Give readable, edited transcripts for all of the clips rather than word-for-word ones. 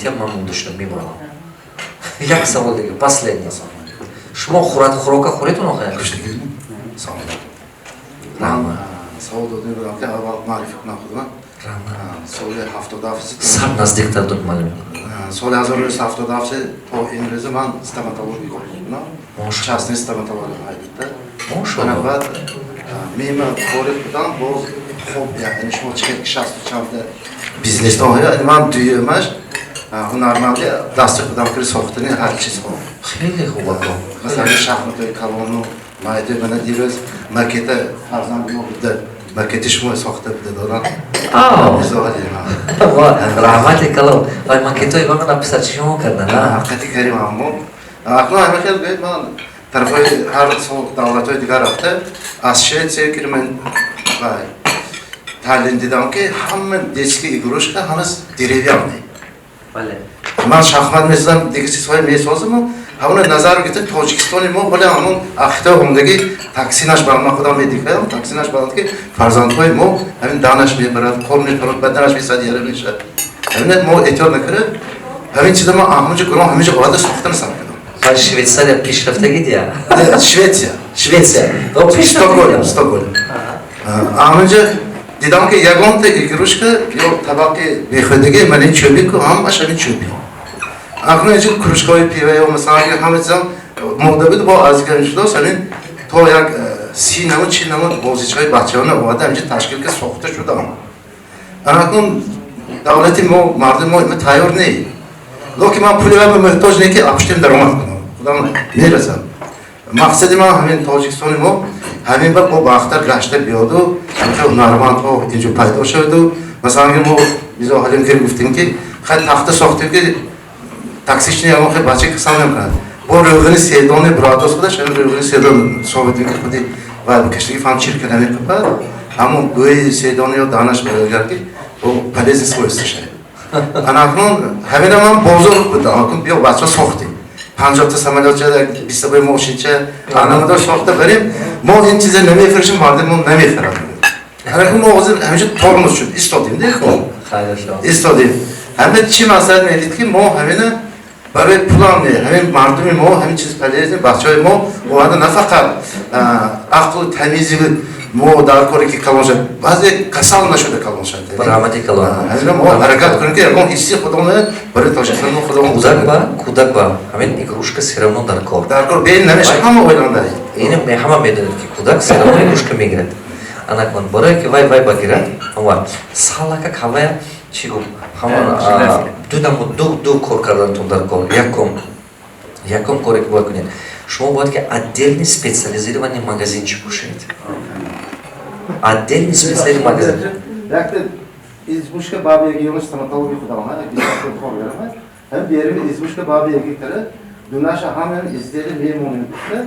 моменте я будущем меморам. Як савол деги, последний. Шумо хурока хуритун охая? Рама. Савол додин будам, аввал маърифат нахудам. Соли 77 сар наздиктар буд маълум. Соли 1977 то имрӯза ман стоматология мекунам. Частный стоматология ҳайбитда. Мошалло. Баъд мима фориғ будам, боз хоб яъни шумо 60 чанда бизнесдон яъни ман дуюмаш ҳунарманди дастур будам кори сохтани ҳар чизҳо. Хеле хуб ака. Масалан шахматои калону майда мана дирӯз макета фарзанди мо буда. Макети шумо сохта буда дорам. Раҳмати калом. Вай макетои ман написар чӣ шумо кардан? Ҳақиқати карим аммо акнун ҳама хел гӯед ман тарафои ҳар сол давлатҳои дигар рафта аз Шветсия ки ман таълим дидам ки ҳама детский игрушка ҳамаи деревянный. Ман шахмат месозам, дигар чизҳое месозаму ҳамон назар гирифта Тоҷикистони мо бола ҳамон ахитои умдаги таксинаш бар ман худам медиҳам, таксинаш баранд ки фарзандҳои мо ҳамин данаш мебарад, кор мекунад, баданаш месадиара мешавад. Ҳамин мо эҳтиёт накард, ҳамин чиза мо ҳамонҷо гурам ҳаминҷо оварда сохта насам кардам. Ва Швейтсария пешрафтагидия? Шветсия. Стокгольм. Ҳамонҷо дидам ки ягонта игрушка ё табақи бехӯдаги мани чӯбику ҳамаш ҳамин чӯби. Акнун инҷо кружкаҳои пива ё масалан ҳама чизам мода буд бо азгирин шудааст ҳамин то як 30 намуд 40 намуд бозичаҳои бачаҳона оварда ҳаминҷо ташкил ки сохта шудам. Акнун давлати мо мардуми мо има тайёр не. Локи ман пули ва муҳтоҷ не ки апштем даромад кунам. Худам мерасам. Мақсади ман ҳамин Тоҷикистони мо ҳамин ба бо бахтар гашта биёду, ҳамчо ҳунармандҳо инҷо пайдо шаваду. Масалан мо мизо ҳалим кир гуфтем ки хай тахта сохтем ки таксични ягон хай бача касам намкунад. Бо рӯғани седони брадос будаш, ҳамин рӯғани седон собитем ки худи вай каштаги фам чирка намекунад. Ҳамон гӯи седони ё данаш баргар ки бо полезни свойства шавад. Анакнун ҳамина ман бозор будам, акун биё бача сохтем. 50 та самолётча, 20 та мошинча, анамада сохта барем. Мо ин чиза намефурӯшем, мардумон намехарад. Анакун мо ҳозир ҳамиҷо тормоз шуд, истодем дехо. Истодем. Ҳамин чӣ мақсад медид ки мо ҳамина барои пулам не, ҳамин мардуми мо, ҳамин чиз полезни бачаҳои мо оварда на фақат ақлу тамизи мо дар коре ки калон шад, баъзе касал нашуда калон шад. Раҳмати калон. Ҳамина мо ҳаракат кунем ки ягон ҳисси худомо барои Тоҷикистон мо худомо кӯдак ба ҳамин игрушка серавно дар кор. Дар кор беин намеша ҳама ойланда. Ин ҳама медонад ки кӯдак серавно игрушка мегирад. Анакун барое ки вай багирад, ҳама салака кавая чӣ гуфт? Ҳамон ду кор карданатон дар кор. Якум коре ки бояд кунед. Шумо бояд ки отдельный специализированный магазинчик бошед. Отдельный специализированный магазин. Якта избушка бабияги ёнаш стоматология худам, бизнес кор берам. Ҳам берем избушка бабияги кара, дунаша ҳаман изделия мемонем куфта,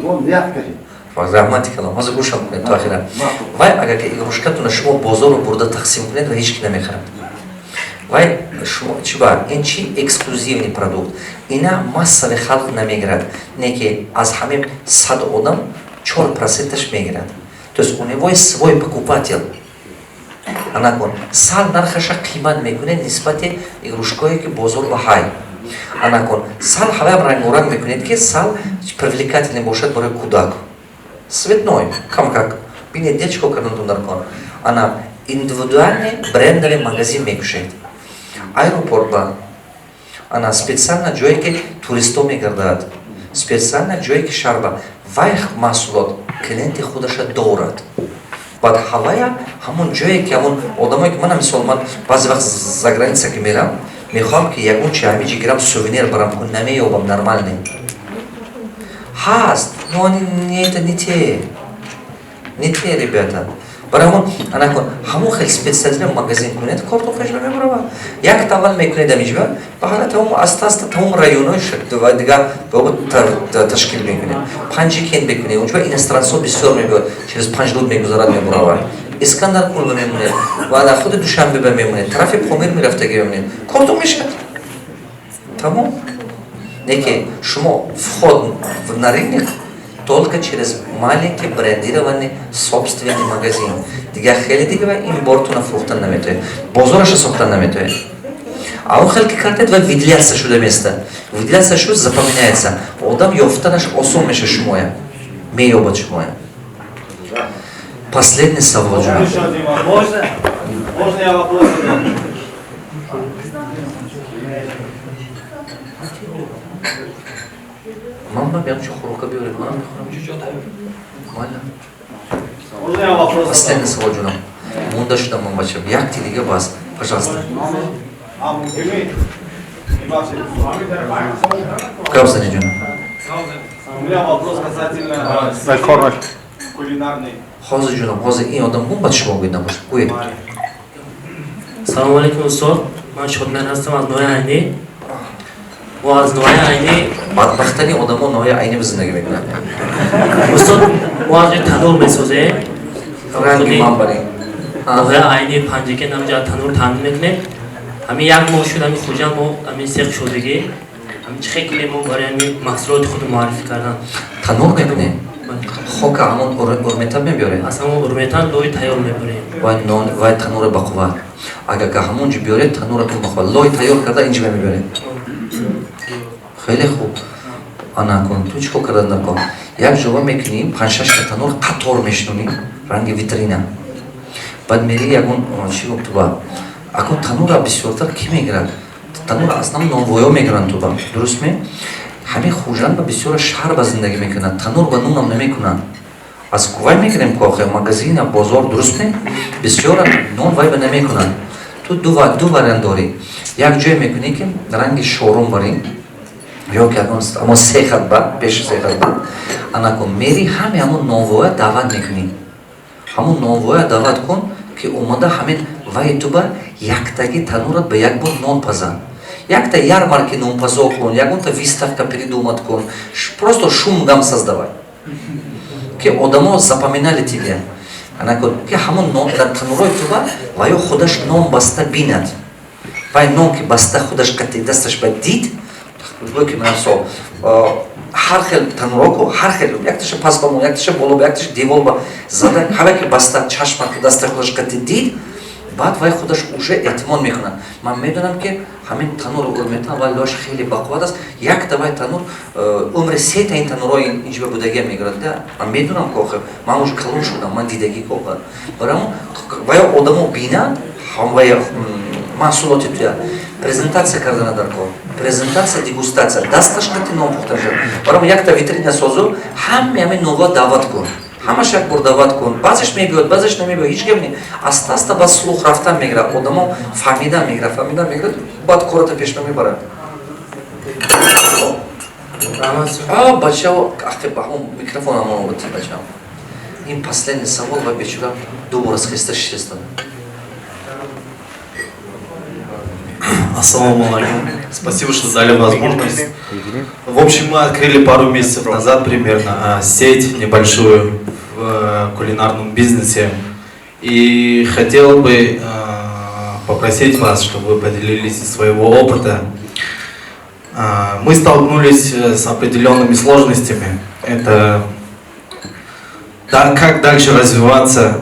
мо нях карем. Раҳмати калом. Ҳозир гӯшам кунед то ахира. Вай агар ки игрушкатуна шумо бозорро бурда тақсим кунед ва ҳеҷ ки намехарад. Вай шумо чӣ бар? Ин чӣ эксклюзивный продукт. Ина массави халқ намегирад. Не ки аз ҳамин 100 одам 4%-аш мегирад. То есть у него есть свой покупатель. Анакун сал нархаша қимат мекунед нисбати игрушкое ки бозор ва ҳай. Анакун сал ҳаваям рангоранг мекунед ки сал привлекательный бошад барои кӯдак. Цветной, как бинед дечко кардан дар кор. Ана индивидуальный брендовый магазин мекушед. Аэропортда ана специально ҷое ки туристо мегардад, специально ҷое ки шарба вай маҳсулот клиенти худаша дорад. Баъд ҳавая ҳамон ҷое ки ҳамон одамое ки мана мисол ман баъзе вақт за граница ки мерам, мехоҳам ки ягон чамиҷи гирам сувенир барам ку намеёбам нормальный. Ҳаст, но это не те, ребята. Барамон анакун ҳамон хел специализированный магазин кунед, картофашро мебарава. Як тавал мекунед амиҷба, баҳара тамом аста тамом районои ва дигар ташкил мекунед. Панҷикент мекунед, унҷа иностранцо бисёр мебиёд, через 5 рӯз мегузарад мебарава. Искандаркулба мемонед, ва дар худи Душанбеба мемонед, тарафи Помир мерафтаги мемонед. Картоф мешавад. Тамом. Неки шумо вход на рынок только через маленький брендированный собственный магазин. Дигар хеле дигар импортуна фурӯхтан наметавонед. Бозораша сохтан наметавонед. А он хелки картет ва выделяться шуда место. Выделяться шуд запоминается. Одам ёфтанаш осом меше шумоя. Ме ёбат шумоя. Последний совод. Можно я вопрос задам? Мама, я ничего хурука бьёрет, мама, Валя. Можно я вопрос задам? Последний совод жунам. Мунда шуда мамбачам. Як ти лига бас? Пожалуйста. Кабза не жунам. У меня вопрос касательно кулинарной. Хозir жунам, hozir eng odam mumbat shimo go'ydan boshqa qo'yadi. Assalomu alaykum ustoz. Men Shodman hastım az Noya Ayni. Bu az Noya Ayni. Badbaxtani odamlar noya ayni bizni degan. Ustoz, bu az tanur mesoze. Rangi mambaring. Noya Ayni panjike namja tanur tamin mekne. Hami yak mo shud hami khujam mo hami sekh shudagi. Hami chhe kile mo barani mahsulot khud muarif kardan. Tanur mekne. Xoka hamon urmetan mebiore. Aslan o urmetan loy tayyor mebure. Vay non vay tanur baqwa. Agar ka hamon ji biore tanur tu baqwa. Loy tayyor karda inji mebiore. Xeyli xo'p. Ana kon tu chiko kardan ko. Yak jova mekni 5-6 ta tanur qator meshnuni rangi vitrina. Bad meri yagon chi guptuba. Akon tanura bisyortar kim megirad? Tanur aslан новое мегиранд туба. Дурустми? Ҳамин хужан ба бисёр шаҳр ба зиндагӣ мекунанд. Танур ба нунам намекунанд. Аз кувай мегирем ки охир магазина, бозор дурустми? Бисёра нон вай ба намекунанд. Ту ду вариант дорӣ. Як ҷое мекунӣ ки ранги шорум барӣ. Ё ки аммо сехат ба, пеши сехат ба. Анакун мери ҳами ҳамон новоя даъват мекунӣ. Ҳамон новоя даъват кун ки омада ҳамин вай ту ба яктаги танурат ба як бор нон пазанд. Як-то ярмарки нонпазо кун, ягонта выставка придумать кун, просто шум гам создавай. Ки одамо запоминали тебе. Она говорит, ки хамон нон танурой туба, вайо худаш нон баста бинат. Вай нон ки баста худаш кати дасташ ба дид, вой ки менасо, ҳар хел тануроко, ҳар хел, якташа пасбамо, якташа болоба, якташа деволба, зада, ҳавай ки баста чашма ки даста худаш кати дид, баъд вай худаш уже эътимод мекунад. Ман медонам ки ҳамин танур урметан вай лош хеле бақувват аст. Як давай танур умри 3 та ин танурҳои инҷа будагия мегирад. Ман медонам ки охир ман уже калон шудам, ман дидагӣ кор. Барам вай одамо бинанд, вай маҳсулоти туя презентация кардана дар кор. Презентация, дегустация, дасташ қати нон пухта шуд. Барам якта витрина созу, ҳамин нова даъват кун. Ҳамаш як бор даъват кун. Баъзеш мебиёд, баъзеш намебиёд, ҳеҷ гап не. Аста-аста ба слух рафтан мегирад. Одамо фаҳмидан мегирад, баъд кората пеш намебарад. Бачао, ахи баҳом микрофон амон обати бачао. Ин последний савол ва бечура дубора схеста шистада. Ассаламу алейкум. Спасибо, что дали возможность. В общем, мы открыли пару месяцев назад примерно сеть небольшую в кулинарном бизнесе. И хотел бы попросить вас, чтобы вы поделились из своего опыта. Мы столкнулись с определенными сложностями. Это как дальше развиваться,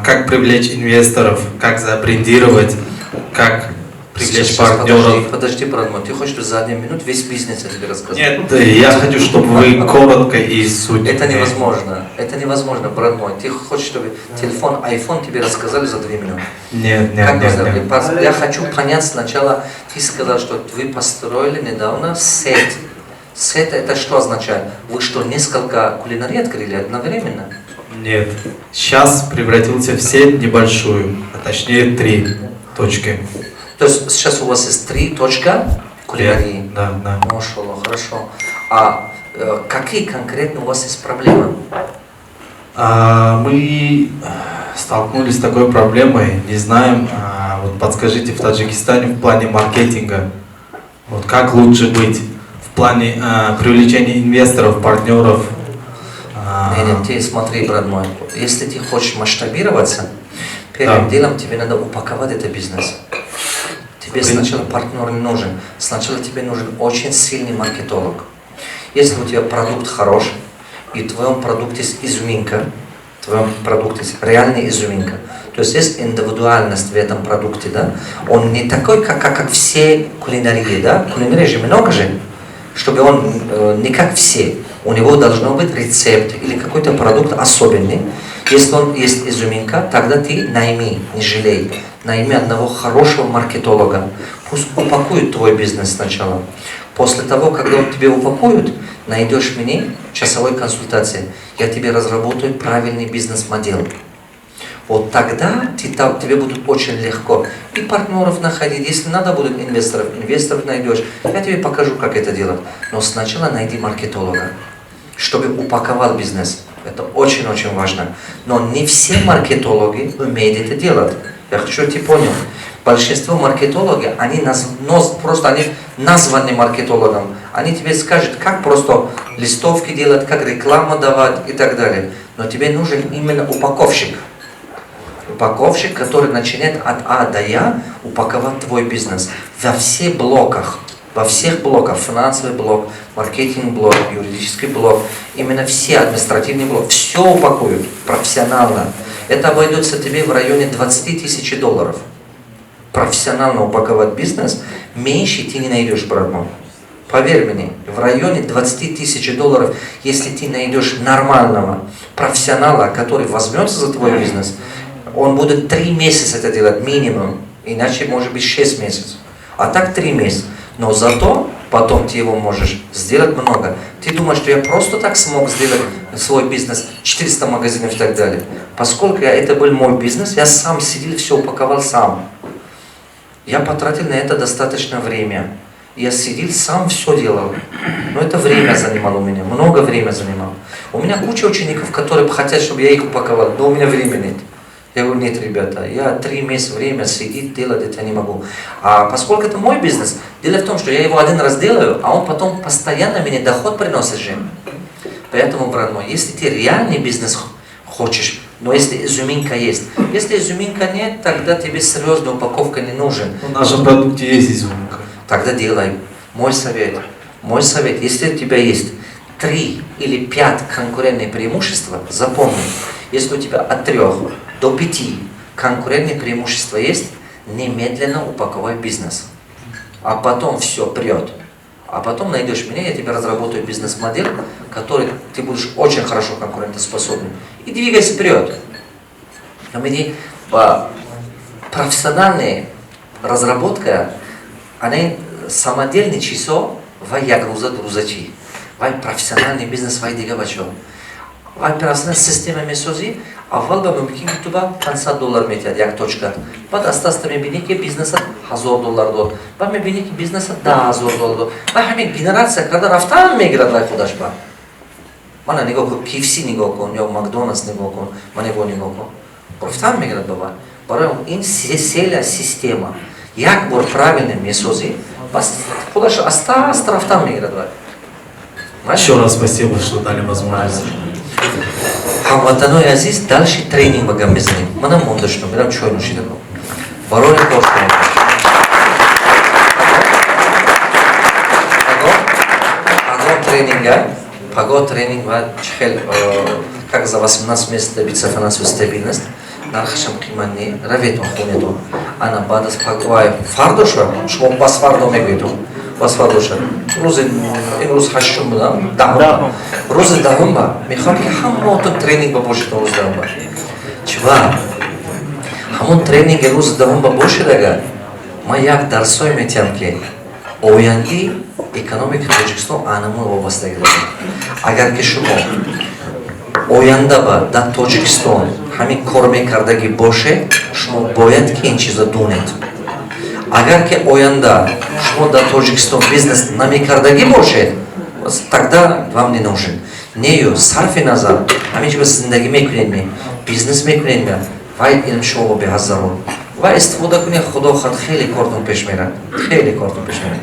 как привлечь инвесторов, как забрендировать, как привлечь партнеров. Подожди, брат мой, ты хочешь за 1 минуту весь бизнес я тебе рассказать? Нет, я хочу, чтобы вы коротко и суть. Это невозможно, брат мой. Ты хочешь, чтобы телефон, iPhone тебе рассказали за 2 минуты? Нет. Я хочу понять сначала, ты сказал, что вы построили недавно сеть. Сеть это что означает? Вы что, несколько кулинарий открыли одновременно? Нет. Сейчас превратился в сеть небольшую, а точнее 3 точки. То есть сейчас у вас есть 3 точка кулинарии? Да. Машаллах, хорошо. А какие конкретно у вас есть проблемы? Мы столкнулись с такой проблемой, не знаем, вот подскажите в Таджикистане в плане маркетинга, вот как лучше быть в плане привлечения инвесторов, партнеров? Нет, ты смотри, брат мой, если ты хочешь масштабироваться, первым делом тебе надо упаковать этот бизнес. Тебе сначала партнер не нужен, сначала тебе нужен очень сильный маркетолог. Если у тебя продукт хорош, и в твоем продукте есть изюминка, в твоем продукте есть реальная изюминка, То есть индивидуальность в этом продукте, да? Он не такой, как все кулинарии, да? Кулинарии же много же, чтобы он не как все. У него должно быть рецепт или какой-то продукт особенный. Если он есть изюминка, тогда ты найми, не жалей. Найми одного хорошего маркетолога. Пусть упакует твой бизнес сначала. После того, когда он тебе упакует, найдешь мне часовой консультации. Я тебе разработаю правильный бизнес-модель. Вот тогда тебе будет очень легко и партнеров находить. Если надо будет инвесторов найдешь. Я тебе покажу, как это делать. Но сначала найди маркетолога, чтобы упаковал бизнес. Это очень-очень важно. Но не все маркетологи умеют это делать. Я хочу, чтобы ты понял. Большинство маркетологов, они названы маркетологом. Они тебе скажут, как просто листовки делать, как рекламу давать и так далее. Но тебе нужен именно упаковщик. Упаковщик, который начинает от А до Я упаковать твой бизнес во всех блоках. Во всех блоках. Финансовый блок, маркетинг блок, юридический блок. Именно все административные блоки. Все упакуют профессионально. Это обойдется тебе в районе 20 тысяч долларов. Профессионально упаковать бизнес меньше ты не найдешь, брат мой. Поверь мне, в районе 20 тысяч долларов, если ты найдешь нормального профессионала, который возьмется за твой бизнес, он будет 3 месяца это делать минимум, иначе может быть 6 месяцев. А так 3 месяца. Но зато потом ты его можешь сделать много. Ты думаешь, что я просто так смог сделать свой бизнес, 400 магазинов и так далее. Поскольку это был мой бизнес, я сам сидел, все упаковал сам. Я потратил на это достаточно время. Я сидел, сам все делал. Но это время занимало у меня, много времени занимало. У меня куча учеников, которые хотят, чтобы я их упаковал, но у меня времени нет. Я говорю, нет, ребята, я 3 месяца время сидеть, делать это не могу. А поскольку это мой бизнес, дело в том, что я его один раз делаю, а он потом постоянно мне доход приносит же. Поэтому, брат мой, если ты реальный бизнес хочешь, но если изюминка есть. Если изюминка нет, тогда тебе серьезная упаковка не нужен. В нашем продукте есть изюминка. Тогда делай. Мой совет, если у тебя есть 3 или 5 конкурентные преимущества, запомни, если у тебя от 3 до 5 конкурентные преимущества есть, немедленно упаковай бизнес. А потом все прет. А потом найдешь меня, я тебе разработаю бизнес-модель, которой ты будешь очень хорошо конкурентоспособным. И двигайся вперед. Профессиональная разработка, она самодельный часо, вая грузачи. Вай профессиональный бизнес, вай дигабачо. Вай профессиональная система месози, а валба мумкин туба $50 метят, як точка. Бад астаста мебини ки бизнеса $1000 дод. Бад мебини ки бизнеса $10,000 дод. Вай ҳамин генерация карда рафтан мегирад вай худаш ба. Мана нигоҳ кун, KFC нигоҳ кун, ё Макдональдс нигоҳ кун, манего нигоҳ кун. Рафтан мегирад ба вай. Барои ин села система. Як бор правильно месози, бас худаш аста рафтан мегирад вай. Еще раз спасибо, что дали возможность. Ҳамватанои азиз, дальше тренинг багам мезанем. Манам мондашдум, мерам чой нӯшида кунам. Барои кор кунем. Паго тренинг ва чихел, как за 18 месяцев добиться финансовой стабильности, нархашам қиманни, раветон хунетон. Ана бад аз пагвай фардоша, шумо бас фардо мегӯедон. Бас фардоша. Имрӯз ҳаштум будам, даҳум. Рӯзи даҳума мехоҳам ки ҳамаатон тренинг ба бошед рӯзи даҳума. Чива? Ҳамон тренинги рӯзи даҳума бошед агар, ман як дарсҳое метиҳам ки ояндаи экономика Тоҷикистон анамон вобастагӣ дорад. Агар ки шумо оянда ба дар Тоҷикистон ҳамин кор мекардагӣ бошед, шумо бояд ки ин чиза донед. Агар ки оянда шумо дар Тоҷикистон бизнес намекардагӣ бошед, тогда вам не нужен. Нею сарфи назар, ҳамин чиз зиндагӣ мекунед, бизнес мекунед, вай илм шумо беҳад зарур. Ва истифода кунед, худо хат хеле кортон пеш мерад. Хеле кортон пеш мерад.